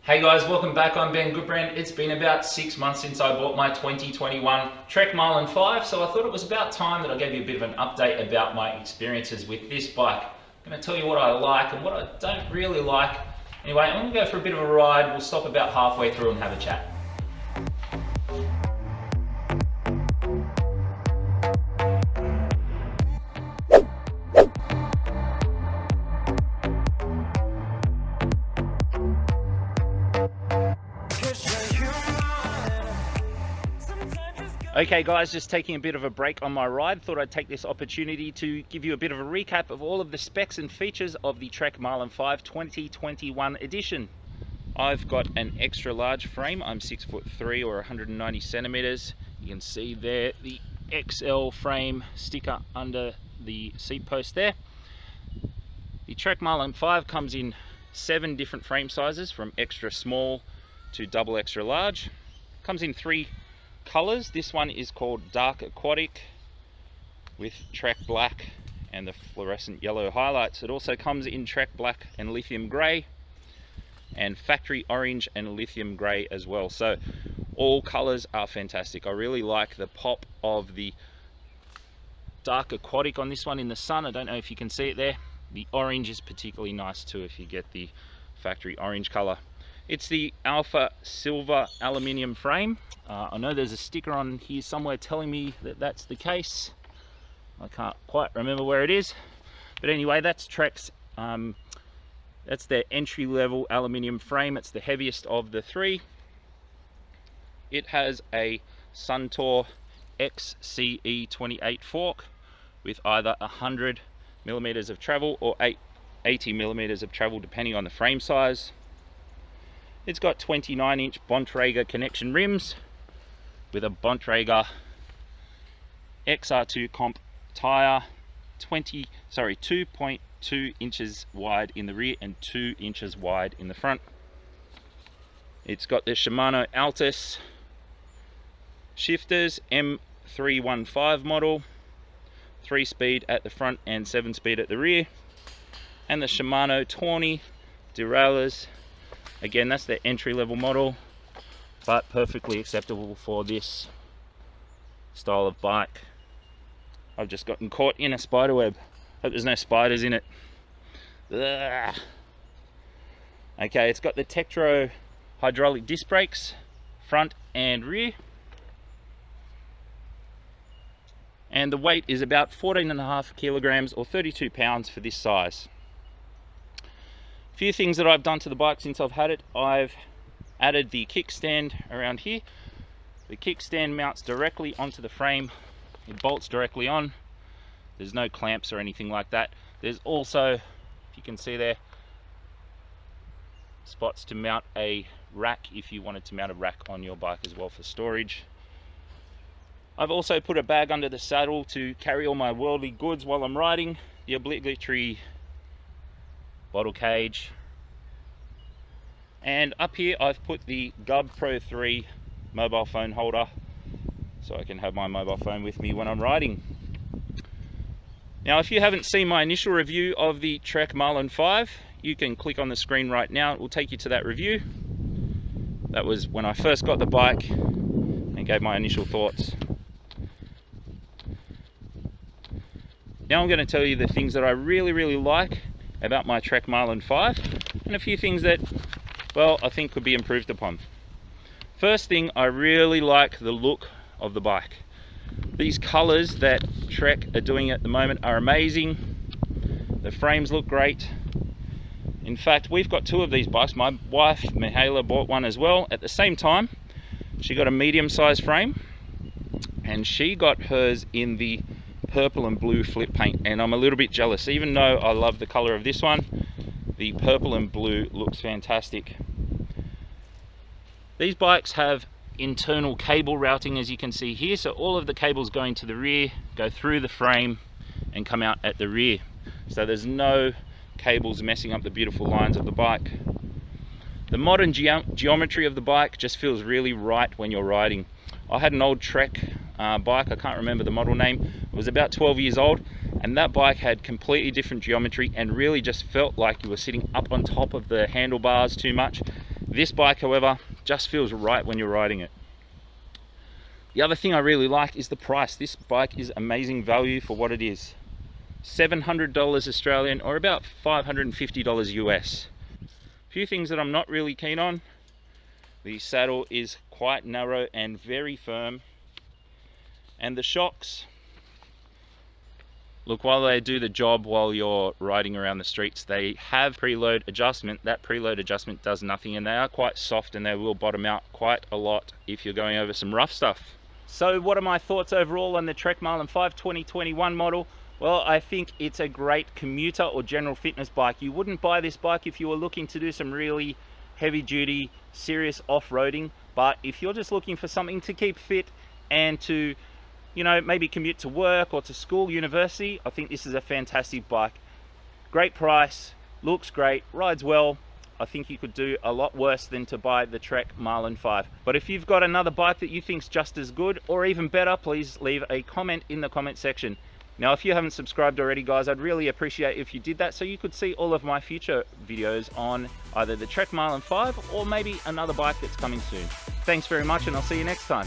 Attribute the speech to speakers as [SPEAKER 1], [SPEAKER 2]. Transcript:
[SPEAKER 1] Hey guys, welcome back. I'm Ben Goodbrand. It's been about 6 months since I bought my 2021 Trek Marlin 5, so I thought it was about time that I gave you a bit of an update about my experiences with this bike. I'm going to tell you what I like and what I don't really like. Anyway, I'm going to go for a bit of a ride. We'll stop about halfway through and have a chat. Okay guys, just taking a bit of a break on my ride. Thought I'd take this opportunity to give you a bit of a recap of all of the specs and features of the Trek Marlin 5 2021 edition. I've got an extra large frame. I'm 6'3" or 190 centimeters. You can see there the XL frame sticker under the seat post there. The Trek Marlin 5 comes in 7 different frame sizes, from extra small to double extra large. Comes in 3 colors. This one is called Dark Aquatic with Trek Black and the fluorescent yellow highlights. It also comes in Trek Black and Lithium Grey, and Factory Orange and Lithium Grey as well. So all colors are fantastic. I really like the pop of the Dark Aquatic on this one in the sun. I don't know if you can see it there. The orange is particularly nice too if you get the Factory Orange color. It's the Alpha Silver aluminium frame. I know there's a sticker on here somewhere telling me that that's the case. I can't quite remember where it is, but anyway, that's Trek's. That's their entry-level aluminium frame. It's the heaviest of the 3. It has a Suntour XCE28 fork with either 100 millimeters of travel or 80 millimeters of travel, depending on the frame size. It's got 29-inch Bontrager connection rims with a Bontrager XR2 comp tire, 2.2 inches wide in the rear and 2 inches wide in the front. It's got the Shimano Altus shifters, M315 model, 3-speed at the front and 7-speed at the rear, and the Shimano Tawny derailleurs. Again, that's the entry-level model, but perfectly acceptable for this style of bike. I've just gotten caught in a spider web. Hope there's no spiders in it. Ugh. Okay, it's got the Tektro hydraulic disc brakes, front and rear. And the weight is about 14.5 kilograms or 32 pounds for this size. A few things that I've done to the bike since I've had it. I've added the kickstand around here. The kickstand mounts directly onto the frame. It bolts directly on. There's no clamps or anything like that. There's also, if you can see there, spots to mount a rack if you wanted to mount a rack on your bike as well for storage. I've also put a bag under the saddle to carry all my worldly goods while I'm riding. The obligatory bottle cage, and up here I've put the Gub Pro 3 mobile phone holder so I can have my mobile phone with me when I'm riding. Now, if you haven't seen my initial review of the Trek Marlin 5, you can click on the screen right now. It will take you to that review. That was when I first got the bike and gave my initial thoughts. Now I'm going to tell you the things that I really like about my Trek Marlin 5, and a few things that, well, I think could be improved upon. First thing, I really like the look of the bike. These colors that Trek are doing at the moment are amazing. The frames look great. In fact, we've got 2 of these bikes. My wife, Mihaela, bought one as well at the same time. She got a medium-sized frame, and she got hers in the purple and blue flip paint, and I'm a little bit jealous. Even though I love the color of this one, the purple and blue looks fantastic. These bikes have internal cable routing, as you can see here, so all of the cables going to the rear go through the frame and come out at the rear, so there's no cables messing up the beautiful lines of the bike. The modern geometry of the bike just feels really right when you're riding. I had an old Trek bike, I can't remember the model name. It was about 12 years old, and that bike had completely different geometry and really just felt like you were sitting up on top of the handlebars too much. This bike, however, just feels right when you're riding it. The other thing I really like is the price. This bike is amazing value for what it is. $700 Australian, or about $550 US. A few things that I'm not really keen on. The saddle is quite narrow and very firm. And the shocks, look, while they do the job while you're riding around the streets, they have preload adjustment. That preload adjustment does nothing, and they are quite soft, and they will bottom out quite a lot if you're going over some rough stuff. So what are my thoughts overall on the Trek Marlin 5 2021 model? Well, I think it's a great commuter or general fitness bike. You wouldn't buy this bike if you were looking to do some really heavy duty, serious off-roading, but if you're just looking for something to keep fit and to, you know, maybe commute to work or to school, university, I think this is a fantastic bike. Great price, looks great, rides well. I think you could do a lot worse than to buy the Trek Marlin 5. But if you've got another bike that you think's just as good or even better, please leave a comment in the comment section. Now, if you haven't subscribed already, guys, I'd really appreciate if you did that so you could see all of my future videos on either the Trek Marlin 5 or maybe another bike that's coming soon. Thanks very much, and I'll see you next time.